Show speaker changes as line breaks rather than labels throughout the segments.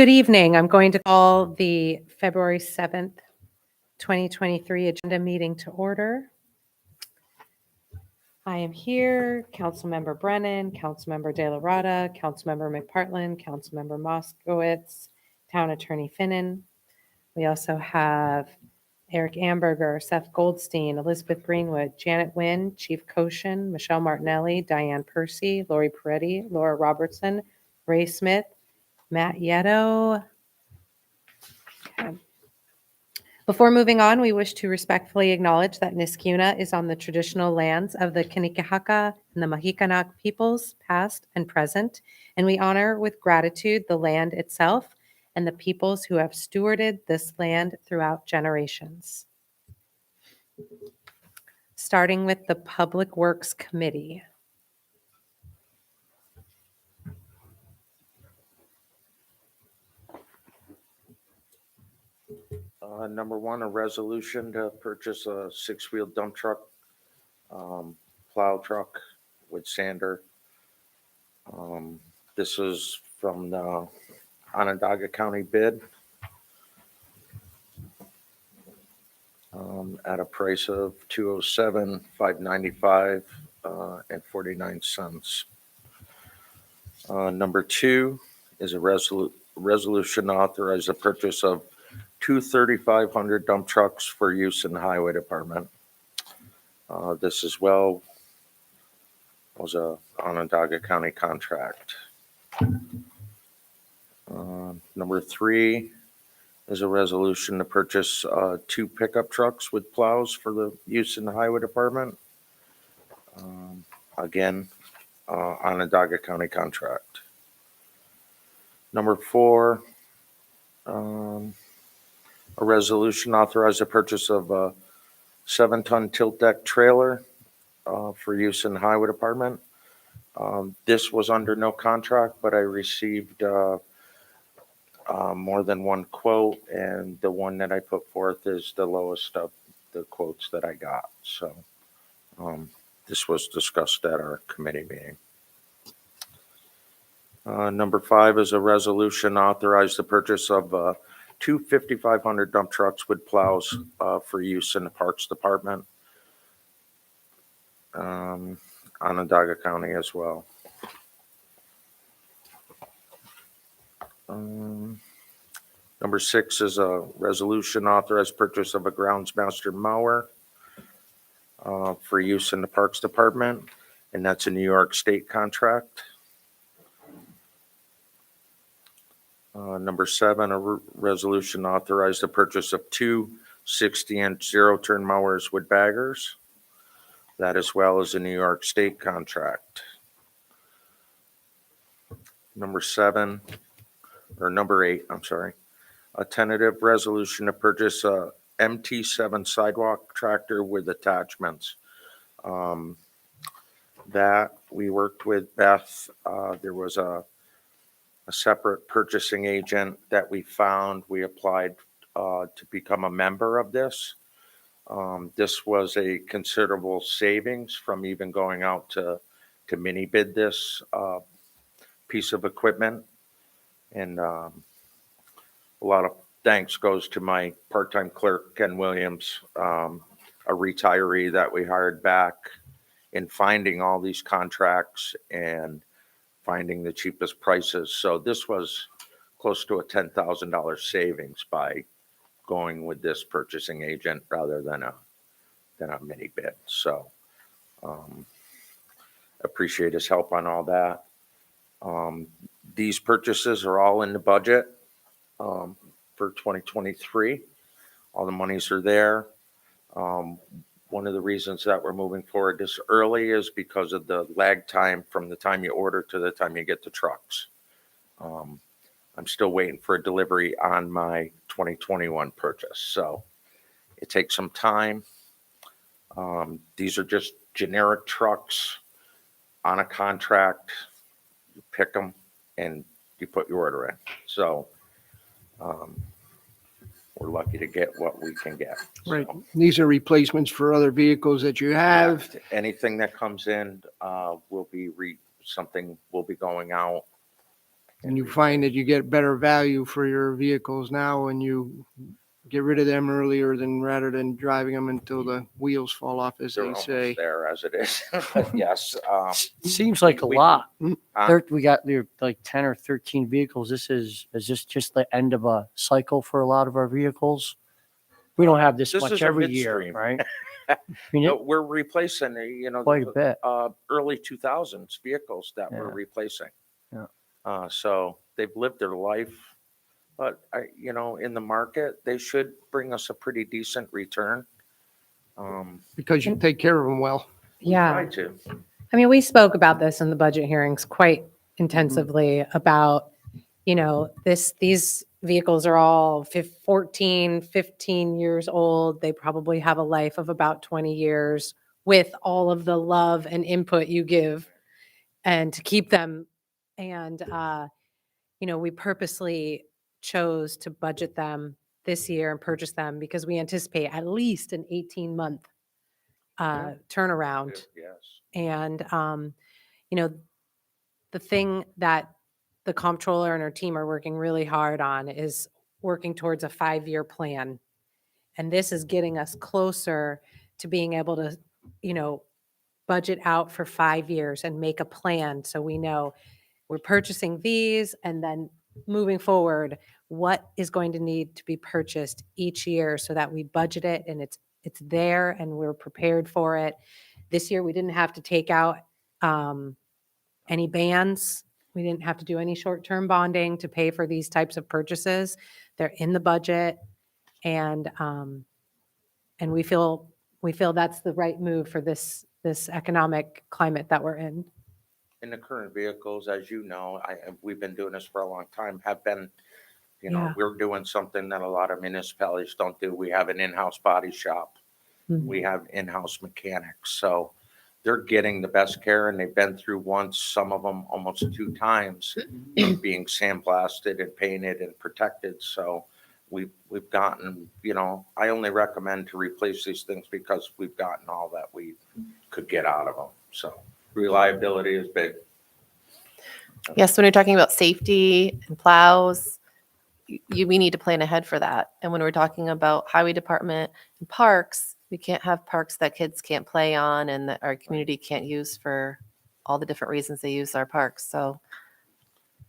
Good evening. I'm going to call the February 7th, 2023 agenda meeting to order. I am here, Councilmember Brennan, Councilmember De La Rada, Councilmember McPartlin, Councilmember Moskowitz, Town Attorney Finnan. We also have Eric Amberger, Seth Goldstein, Elizabeth Greenwood, Janet Wynn, Chief Koshin, Michelle Martinelli, Diane Percy, Lori Peretti, Laura Robertson, Ray Smith, Matt Yetto. Okay. Before moving on, we wish to respectfully acknowledge that Niskuna is on the traditional lands of the Kanikahaka and the Mahikanac peoples, past and present, and we honor with gratitude the land itself and the peoples who have stewarded this land throughout generations. Starting with the Public Works Committee.
Number one, a resolution to purchase a six-wheel dump truck, plow truck with sander. This is from the Onondaga County bid at a price of $207,595 and 49 cents. Number two is a resolution to authorize the purchase of two 3,500 dump trucks for use in the highway department. This as well was a Onondaga County contract. Number three is a resolution to purchase two pickup trucks with plows for the use in the highway department. Again, Onondaga County contract. Number four, a resolution authorized the purchase of a 7-ton tilt deck trailer for use in the highway department. This was under no contract, but I received more than one quote, and the one that I put forth is the lowest of the quotes that I got. So this was discussed at our committee meeting. Number five is a resolution authorized the purchase of two 5,500 dump trucks with plows for use in the Parks Department, Onondaga County as well. Number six is a resolution authorized purchase of a Groundsmaster mower for use in the Parks Department, and that's a New York State contract. Number seven, a resolution authorized the purchase of two 60-inch zero-turn mowers with baggers. That as well as a New York State contract. Number eight, a tentative resolution to purchase a MT7 sidewalk tractor with attachments. That we worked with Beth. There was a separate purchasing agent that we found. We applied to become a member of this. This was a considerable savings from even going out to mini bid this piece of equipment. And a lot of thanks goes to my part-time clerk, Ken Williams, a retiree that we hired back in finding all these contracts and finding the cheapest prices. So this was close to a $10,000 savings by going with this purchasing agent rather than a mini bid. So appreciate his help on all that. These purchases are all in the budget for 2023. All the monies are there. One of the reasons that we're moving forward this early is because of the lag time from the time you order to the time you get the trucks. I'm still waiting for a delivery on my 2021 purchase. So it takes some time. These are just generic trucks on a contract. You pick them and you put your order in. So we're lucky to get what we can get.
Right.
So,
These are replacements for other vehicles that you have.
anything that comes in will be something will be going out
And you find that you get better value for your vehicles now and you get rid of them earlier than rather than driving them until the wheels fall off, as
They're
they
almost
say.
there as it is. But yes,
Seems like a
we-
lot.
Huh?
We got there like 10 or 13 vehicles. Is this just the end of a cycle for a lot of our vehicles? We don't have this
This
much
is a
every year,
midstream.
right? I mean,
no,
it,
we're replacing,
quite a bit.
early 2000s vehicles that we're
Yeah.
replacing.
Yeah.
So they've lived their life, but in the market, they should bring us a pretty decent return.
Because you take care of them well.
We
Yeah.
try to.
I mean, we spoke about this in the budget hearings quite intensively about, these vehicles are all 14, 15 years old. They probably have a life of about 20 years with all of the love and input you give and to keep them. And, we purposely chose to budget them this year and purchase them because we anticipate at least an 18-month turnaround.
Yes.
And, you know, the thing that the comptroller and her team are working really hard on is working towards a 5-year plan. And this is getting us closer to being able to, budget out for 5 years and make a plan. So we know we're purchasing these and then moving forward, what is going to need to be purchased each year so that we budget it and it's there and we're prepared for it. This year, we didn't have to take out any bans. We didn't have to do any short-term bonding to pay for these types of purchases. They're in the budget, and we feel that's the right move for this economic climate that we're in.
In the current vehicles, as you know, we've been doing this for a long time, have been,
Yeah.
we're doing something that a lot of municipalities don't do. We have an in-house body shop.
Mhm.
We have in-house mechanics. So they're getting the best care, and they've been through once, some of them almost 2 times, being sandblasted and painted and protected. So we've gotten, I only recommend to replace these things because we've gotten all that we could get out of them. So reliability is big.
Yes, when you're talking about safety and plows, we need to plan ahead for that. And when we're talking about highway department and parks, we can't have parks that kids can't play on and that our community can't use for all the different reasons they use our parks. So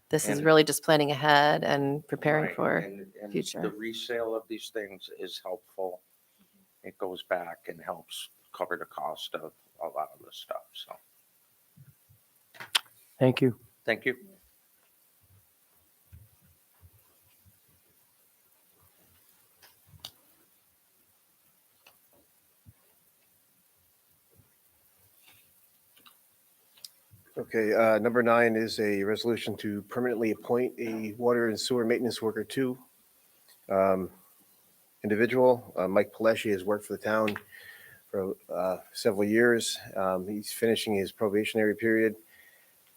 this is
And-
really just planning ahead and preparing
Right,
for
and
future.
the resale of these things is helpful. It goes back and helps cover the cost of a lot of this stuff. So,
Thank you.
thank you.
Okay, number 9 is a resolution to permanently appoint a water and sewer maintenance worker to individual. Mike Paleschi has worked for the town for several years. He's finishing his probationary period,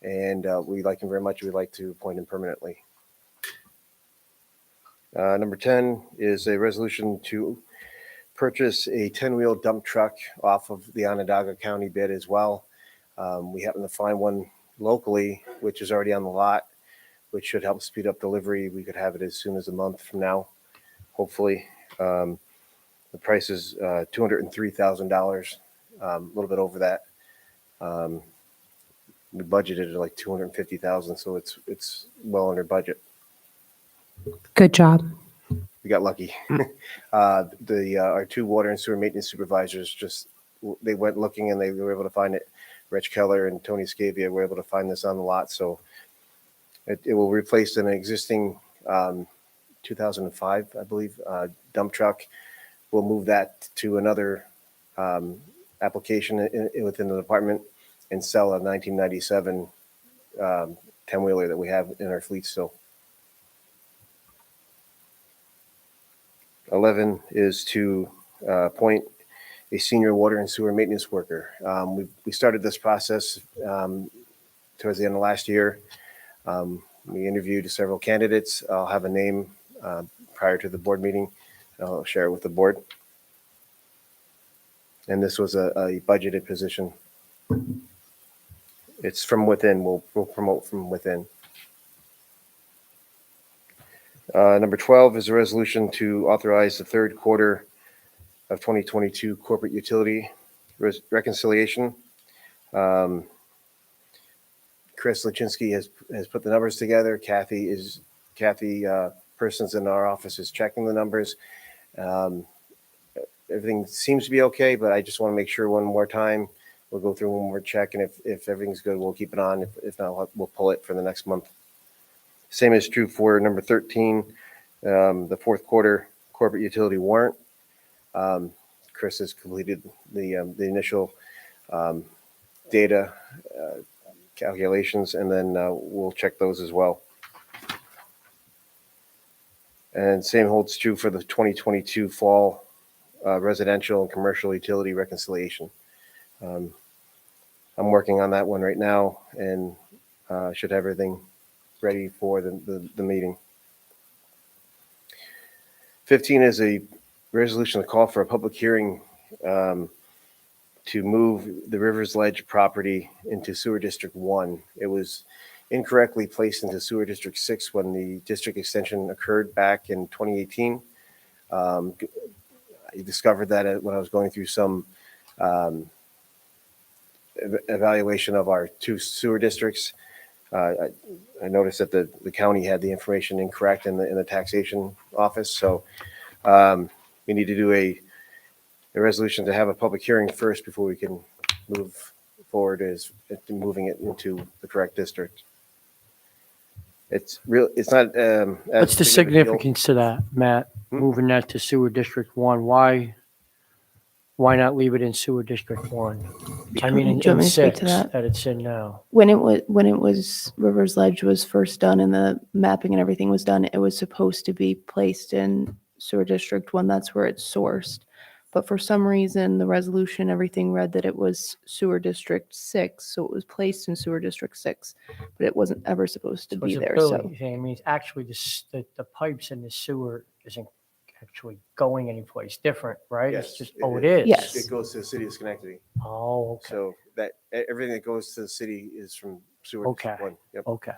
and we like him very much. We'd like to appoint him permanently. Number 10 is a resolution to purchase a 10-wheel dump truck off of the Onondaga County bid as well. We happen to find one locally, which is already on the lot, which should help speed up delivery. We could have it as soon as a month from now, hopefully. The price is $203,000, a little bit over that. We budgeted at like $250,000, so it's well under budget.
Good job.
We got lucky. Our 2 water and sewer maintenance supervisors they went looking and they were able to find it. Rich Keller and Tony Scavia were able to find this on the lot, so it will replace an existing 2005, I believe, dump truck. We'll move that to another application within the department and sell a 1997 10-wheeler that we have in our fleet still. 11 is to appoint a senior water and sewer maintenance worker. We started this process towards the end of last year. We interviewed several candidates. I'll have a name prior to the board meeting. I'll share it with the board. And this was a budgeted position. It's from within. We'll promote from within. Number 12 is a resolution to authorize the third quarter of 2022 corporate utility reconciliation. Chris Lachinsky has put the numbers together. Kathy, persons in our office is checking the numbers. Everything seems to be okay, but I just want to make sure one more time. We'll go through one more check, and if everything's good, we'll keep it on. If not, we'll pull it for the next month. Same is true for number 13, the fourth quarter corporate utility warrant. Chris has completed the initial data calculations, and then we'll check those as well. And same holds true for the 2022 fall residential and commercial utility reconciliation. I'm working on that one right now, and should have everything ready for the meeting. 15 is a resolution to call for a public hearing to move the Rivers Ledge property into Sewer District 1. It was incorrectly placed into Sewer District 6 when the district extension occurred back in 2018. I discovered that when I was going through some evaluation of our two sewer districts. I noticed that the county had the information incorrect in the taxation office. So we need to do a resolution to have a public hearing first before we can move forward as moving it into the correct district. It's not.
What's the significance to that, Matt? Moving that to Sewer District 1, why not leave it in Sewer District 1? I mean,
Do you want
in
me to speak
6
to that?
that it's in now.
When it was Rivers Ledge was first done and the mapping and everything was done, it was supposed to be placed in Sewer District 1. That's where it's sourced. But for some reason, the resolution, everything read that it was Sewer District 6. So it was placed in Sewer District 6, but it wasn't ever supposed to
So
be
it's a
there.
building
So
thing. I mean, it's actually the pipes in the sewer isn't actually going anyplace different, right? It's
Yes,
just, it is?
Yes.
It goes to the city of Schenectady.
Oh, okay,
So that everything that goes to the city is from Sewer District
Okay.
1. Yep.
okay.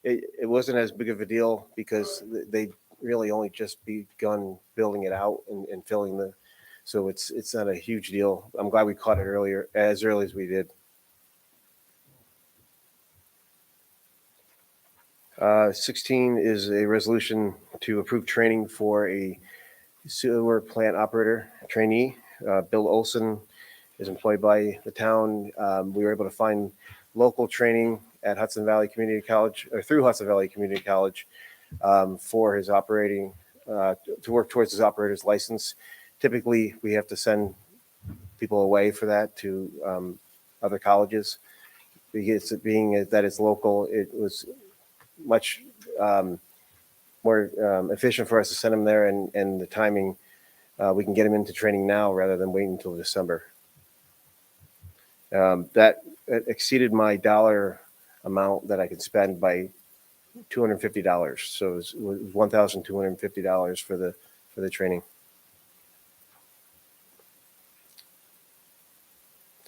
It wasn't as big of a deal because they really only just begun building it out and filling the. So it's not a huge deal. I'm glad we caught it as early as we did. 16 is a resolution to approve training for a sewer plant operator trainee. Bill Olson is employed by the town. We were able to find local training at Hudson Valley Community College, or through Hudson Valley Community College, for his operating, to work towards his operator's license. Typically, we have to send people away for that to other colleges. Because being that it's local, it was much more efficient for us to send them there, and the timing, we can get them into training now rather than waiting until December. That exceeded my dollar amount that I could spend by $250. So it was $1,250 for the training.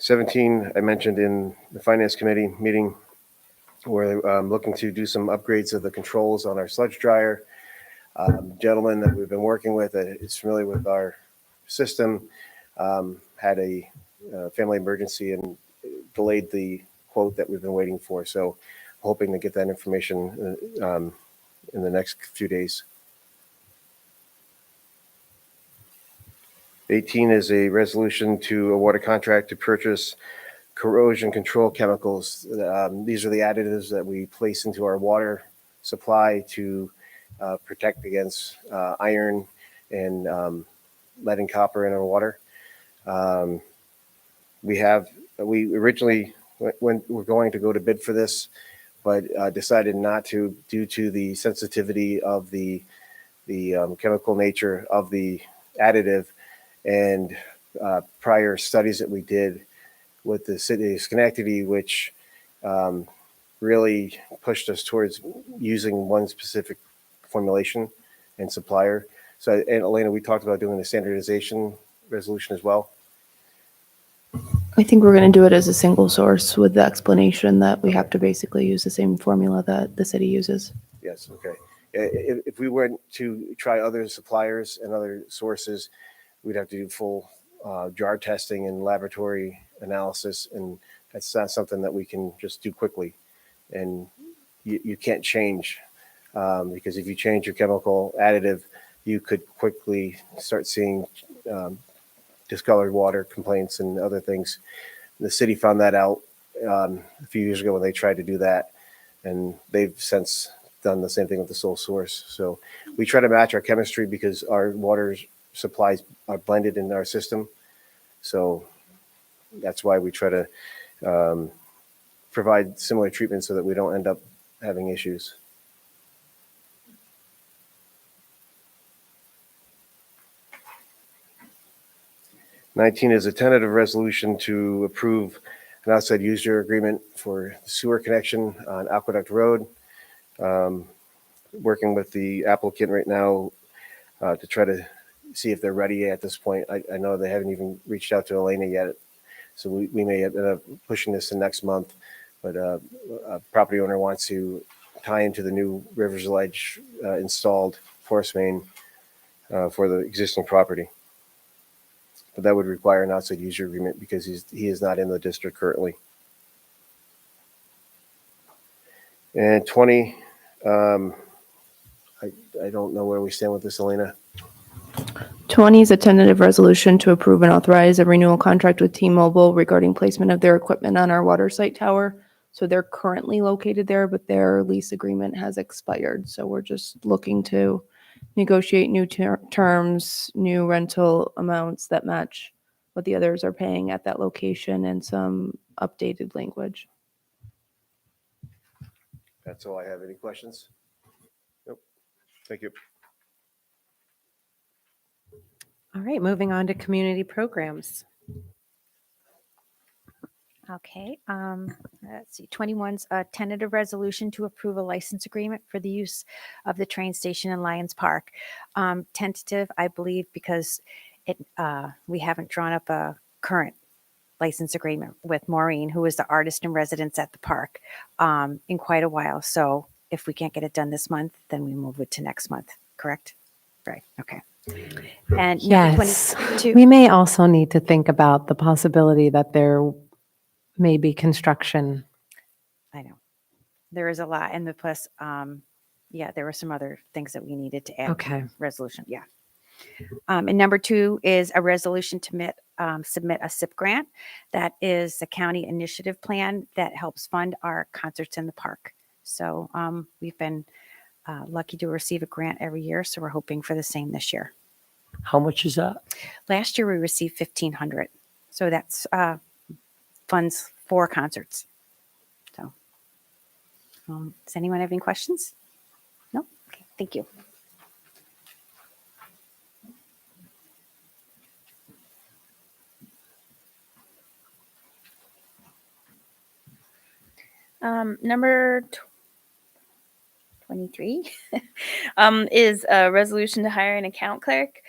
17, I mentioned in the finance committee meeting, we're looking to do some upgrades of the controls on our sludge dryer. Gentleman that we've been working with that is familiar with our system had a family emergency and delayed the quote that we've been waiting for. So hoping to get that information in the next few days. 18 is a resolution to award a contract to purchase corrosion control chemicals. These are the additives that we place into our water supply to protect against iron and lead and copper in our water. We originally were going to go to bid for this, but decided not to due to the sensitivity of the chemical nature of the additive and prior studies that we did with the city of Schenectady, which really pushed us towards using one specific formulation and supplier. So, and Elena, we talked about doing a standardization resolution as well.
I think we're going to do it as a single source with the explanation that we have to basically use the same formula that the city uses.
Yes, okay. If we went to try other suppliers and other sources, we'd have to do full jar testing and laboratory analysis, and that's not something that we can just do quickly. And you can't change because if you change your chemical additive, you could quickly start seeing discolored water complaints and other things. The city found that out a few years ago when they tried to do that, and they've since done the same thing with the sole source. So we try to match our chemistry because our water supplies are blended in our system. So that's why we try to provide similar treatment so that we don't end up having issues. '19 is a tentative resolution to approve an outside user agreement for the sewer connection on Aqueduct Road. Working with the applicant right now to try to see if they're ready at this point. I know they haven't even reached out to Elena yet, so we may end up pushing this to next month. But a property owner wants to tie into the new Rivers Ledge installed force main for the existing property. But that would require an outside user agreement because he is not in the district currently. And 20, I don't know where we stand with this, Elena.
20 is a tentative resolution to approve and authorize a renewal contract with T-Mobile regarding placement of their equipment on our water site tower. So they're currently located there, but their lease agreement has expired. So we're just looking to negotiate new terms, new rental amounts that match what the others are paying at that location, and some updated language.
That's all I have. Any questions? Nope. Thank you.
All right, moving on to community programs.
Okay, let's see, 21's a tentative resolution to approve a license agreement for the use of the train station in Lions Park. Tentative, I believe, because we haven't drawn up a current license agreement with Maureen, who is the artist in residence at the park, in quite a while. So if we can't get it done this month, then we move it to next month, correct? Right, okay. And number
Yes,
22.
we may also need to think about the possibility that there may be construction.
I know. There is a lot. And the plus, yeah, there were some other things that we needed to add.
Okay.
Resolution, yeah. And number 2 is a resolution to submit a SIP grant. That is the county initiative plan that helps fund our concerts in the park. So we've been lucky to receive a grant every year. So we're hoping for the same this year.
How much is that?
Last year we received $1,500. So that's funds for concerts. So does anyone have any questions? No? Okay, thank you.
Number 23 is a resolution to hire an account clerk.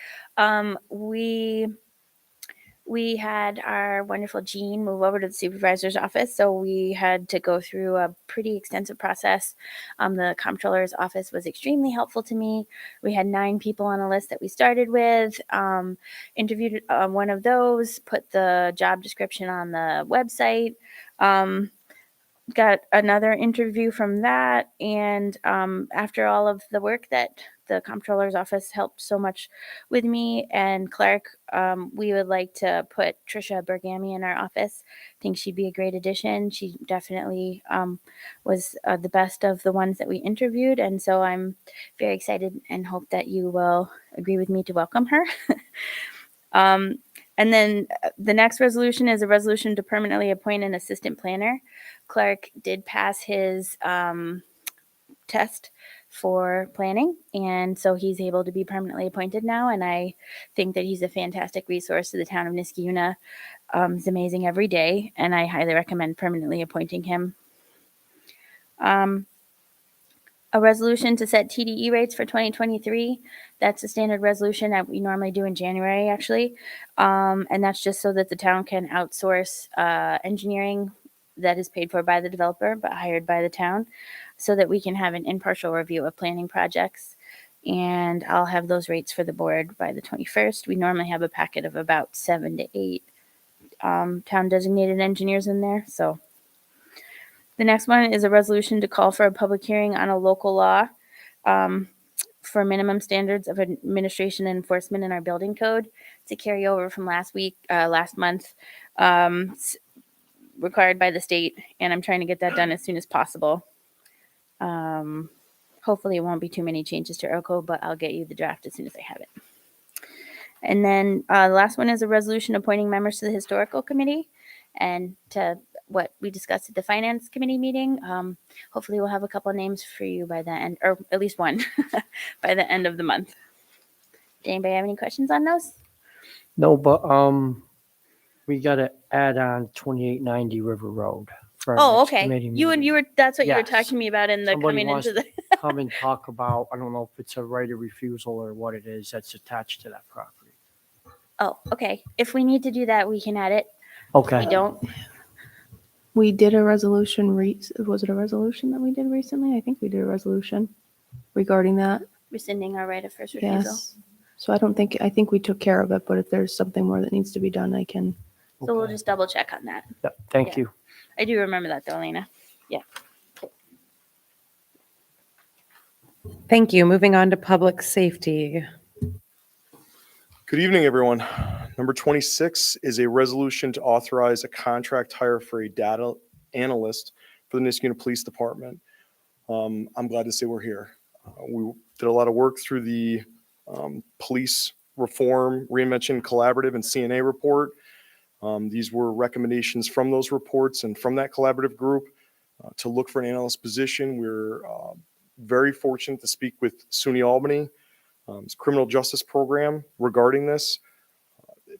We had our wonderful Jean move over to the supervisor's office, so we had to go through a pretty extensive process. The comptroller's office was extremely helpful to me. We had 9 people on a list that we started with, interviewed one of those, put the job description on the website, got another interview from that, and after all of the work that the comptroller's office helped so much with me and Clark, we would like to put Trisha Bergami in our office. I think she'd be a great addition. She definitely was the best of the ones that we interviewed, and so I'm very excited and hope that you will agree with me to welcome her. And then the next resolution is a resolution to permanently appoint an assistant planner. Clark did pass his test for planning, and so he's able to be permanently appointed now. And I think that he's a fantastic resource to the town of Niskayuna. He's amazing every day, and I highly recommend permanently appointing him. A resolution to set TDE rates for 2023. That's a standard resolution that we normally do in January, actually. And that's just so that the town can outsource engineering that is paid for by the developer but hired by the town, so that we can have an impartial review of planning projects. And I'll have those rates for the board by the 21st. We normally have a packet of about 7 to 8 town designated engineers in there. So the next one is a resolution to call for a public hearing on a local law for minimum standards of administration and enforcement in our building code, to carry over from last month, required by the state. And I'm trying to get that done as soon as possible. Hopefully it won't be too many changes to our code, but I'll get you the draft as soon as I have it. And then the last one is a resolution appointing members to the historical committee, and to what we discussed at the finance committee meeting. Hopefully we'll have a couple of names for you by the end, or at least one by the end of the month. Did anybody have any questions on those?
No, but, we gotta add on 2890 River Road. for our
Oh,
next
okay.
committee
You
meeting.
were, that's what you were
Yes.
talking to me about in the
Somebody
coming
wants
into the,
Come and talk about, I don't know if it's a right of refusal or what it is that's attached to that property.
oh, okay. If we need to do that, we can add it.
Okay.
We don't.
We did a resolution, was it a resolution that we did recently? I think we did a resolution regarding that.
Rescinding our right of first refusal.
Yes. So I think we took care of it, but if there's something more that needs to be done, I can.
So we'll
Okay.
just double check on that.
Yep, Thank
yeah.
you.
I do remember that though, Elena.
Thank you. Moving on to public safety.
Good evening, everyone. Number 26 is a resolution to authorize a contract hire for a data analyst for the Niskuna Police Department. I'm glad to say we're here. We did a lot of work through the Police Reform Reinvention Collaborative and CNA report. These were recommendations from those reports and from that collaborative group to look for an analyst position. We're very fortunate to speak with SUNY Albany, criminal justice program regarding this.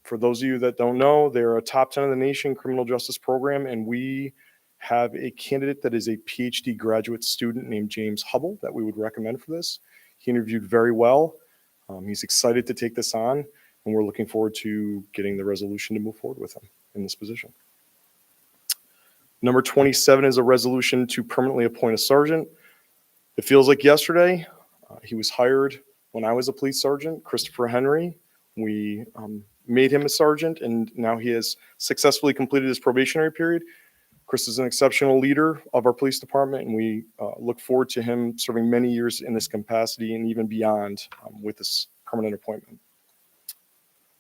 For those of you that don't know, they're a top 10 in the nation criminal justice program, and we have a candidate that is a PhD graduate student named James Hubble that we would recommend for this. He interviewed very well. He's excited to take this on, and we're looking forward to getting the resolution to move forward with him in this position. Number 27 is a resolution to permanently appoint a sergeant. It feels like yesterday. He was hired when I was a police sergeant, Christopher Henry. We made him a sergeant, and now he has successfully completed his probationary period. Chris is an exceptional leader of our police department, and we look forward to him serving many years in this capacity and even beyond with this permanent appointment.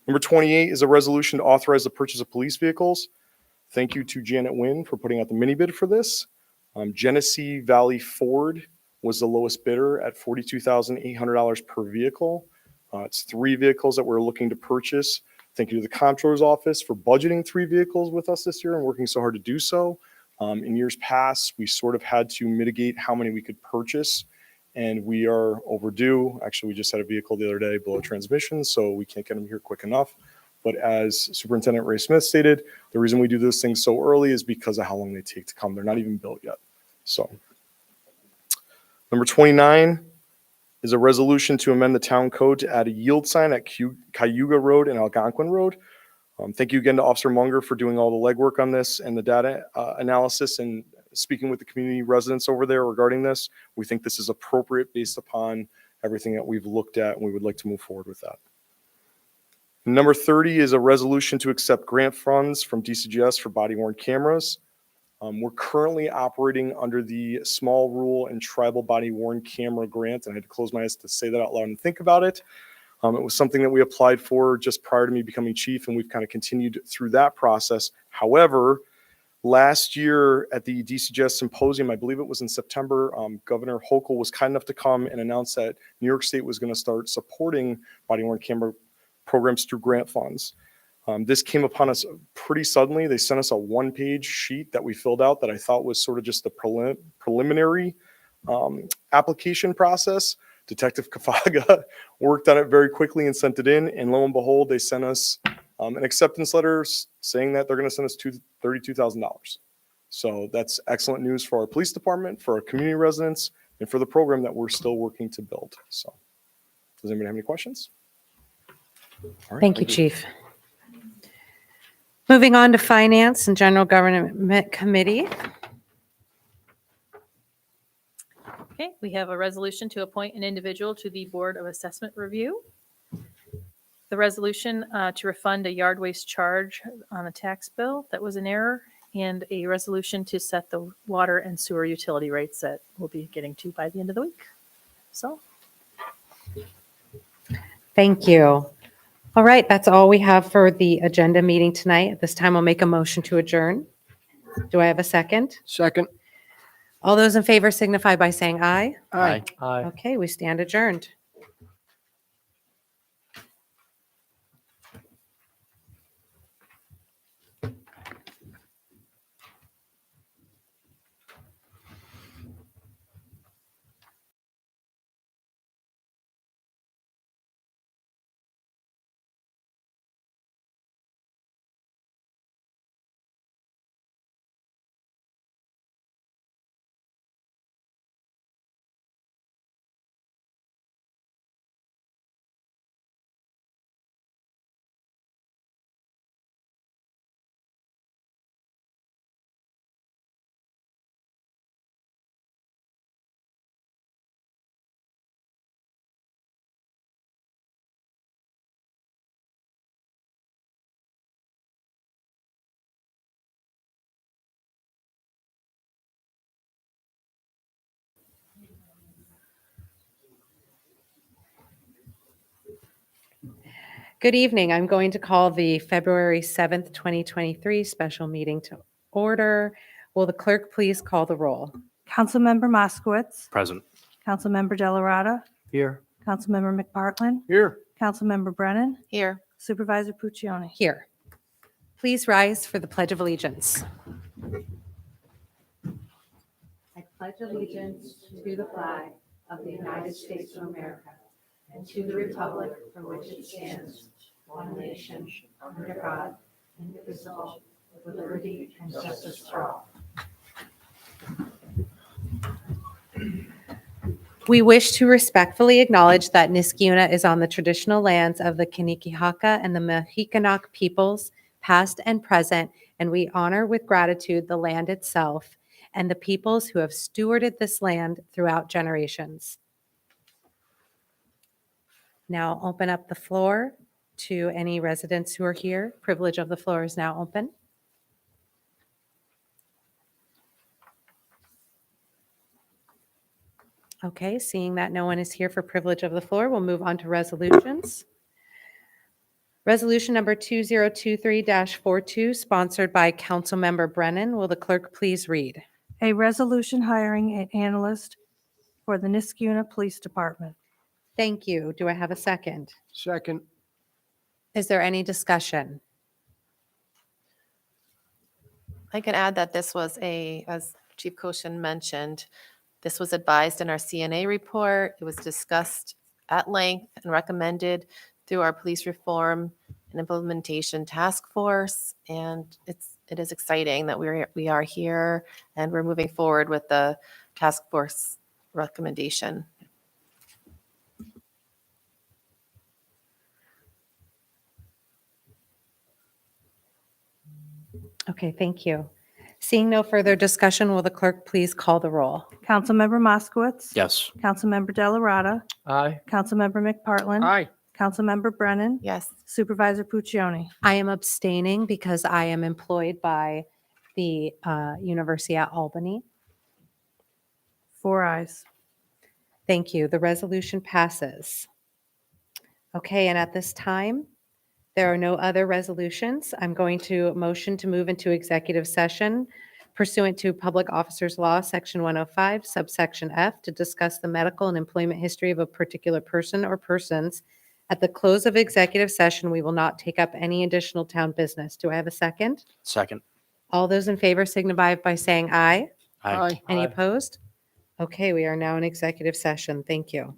Number 28 is a resolution to authorize the purchase of police vehicles. Thank you to Janet Nguyen for putting out the mini bid for this. Genesee Valley Ford was the lowest bidder at $42,800 per vehicle. It's 3 vehicles that we're looking to purchase. Thank you to the Comptroller's Office for budgeting 3 vehicles with us this year and working so hard to do so. In years past, we sort of had to mitigate how many we could purchase, and we are overdue. Actually, we just had a vehicle the other day blow a transmission, so we can't get them here quick enough. But as Superintendent Ray Smith stated, the reason we do those things so early is because of how long they take to come. They're not even built yet. So, number 29 is a resolution to amend the town code to add a yield sign at Cayuga Road and Algonquin Road. Thank you again to Officer Munger for doing all the legwork on this and the data analysis and speaking with the community residents over there regarding this. We think this is appropriate based upon everything that we've looked at, and we would like to move forward with that. Number 30 is a resolution to accept grant funds from DCGS for body-worn cameras. We're currently operating under the small rural and tribal body-worn camera grant, and I had to close my eyes to say that out loud and think about it. It was something that we applied for just prior to me becoming chief, and we've kind of continued through that process. However, last year at the DCGS symposium, I believe it was in September, Governor Hochul was kind enough to come and announce that New York State was going to start supporting body-worn camera programs through grant funds. This came upon us pretty suddenly. They sent us a 1-page sheet that we filled out that I thought was sort of just the preliminary application process. Detective Kafaga worked on it very quickly and sent it in. And lo and behold, they sent us an acceptance letter saying that they're going to send us $32,000. So that's excellent news for our police department, for our community residents, and for the program that we're still working to build. So does anybody have any questions? All right,
Thank you, Chief. Moving on to Finance and General Government Committee.
Okay, we have a resolution to appoint an individual to the Board of Assessment Review. The resolution to refund a yard waste charge on a tax bill that was in error, and a resolution to set the water and sewer utility rates that we'll be getting to by the end of the week. So,
Thank you. All right, that's all we have for the agenda meeting tonight. At this time, I'll make a motion to adjourn. Do I have a second?
Second.
All those in favor signify by saying aye.
Aye.
Aye.
Okay, we stand adjourned. Good evening. I'm going to call the February 7th, 2023 special meeting to order. Will the clerk please call the roll?
Councilmember Moskowitz.
Present.
Councilmember Delarada.
Here.
Councilmember McPartlin.
Here.
Councilmember Brennan.
Here.
Supervisor Puccioni.
Here. Please rise for the Pledge of Allegiance. I pledge allegiance to the flag of the United States of America and to the republic for which it stands, one nation, under God, indivisible, with liberty and justice for all. We wish to respectfully acknowledge that Niskayuna is on the traditional lands of the Kanien'kehá:ka and the Mohikanac peoples, past and present, and we honor with gratitude the land itself and the peoples who have stewarded this land throughout generations. Now I'll open up the floor to any residents who are here. Privilege of the floor is now open. Okay, seeing that no one is here for privilege of the floor, we'll move on to resolutions. Resolution number 2023-42, sponsored by Councilmember Brennan. Will the clerk please read?
A resolution hiring an analyst for the Niskayuna Police Department.
Thank you. Do I have a second?
Second.
Is there any discussion?
I can add that this was as Chief Koshin mentioned, this was advised in our CNA report. It was discussed at length and recommended through our police reform and implementation task force. And it is exciting that we are here and we're moving forward with the task force recommendation.
Okay, thank you. Seeing no further discussion, will the clerk please call the roll?
Councilmember Moskowitz.
Yes.
Councilmember Delarada.
Aye.
Councilmember McPartlin.
Aye.
Councilmember Brennan.
Yes.
Supervisor Puccioni.
I am abstaining because I am employed by the University at Albany.
4 ayes.
Thank you. The resolution passes. Okay, and at this time, there are no other resolutions. I'm going to motion to move into executive session pursuant to Public Officers Law, Section 105, subsection F, to discuss the medical and employment history of a particular person or persons. At the close of executive session, we will not take up any additional town business. Do I have a second?
Second.
All those in favor signify by saying aye.
Aye.
Any
Aye.
opposed? Okay, we are now in executive session. Thank you.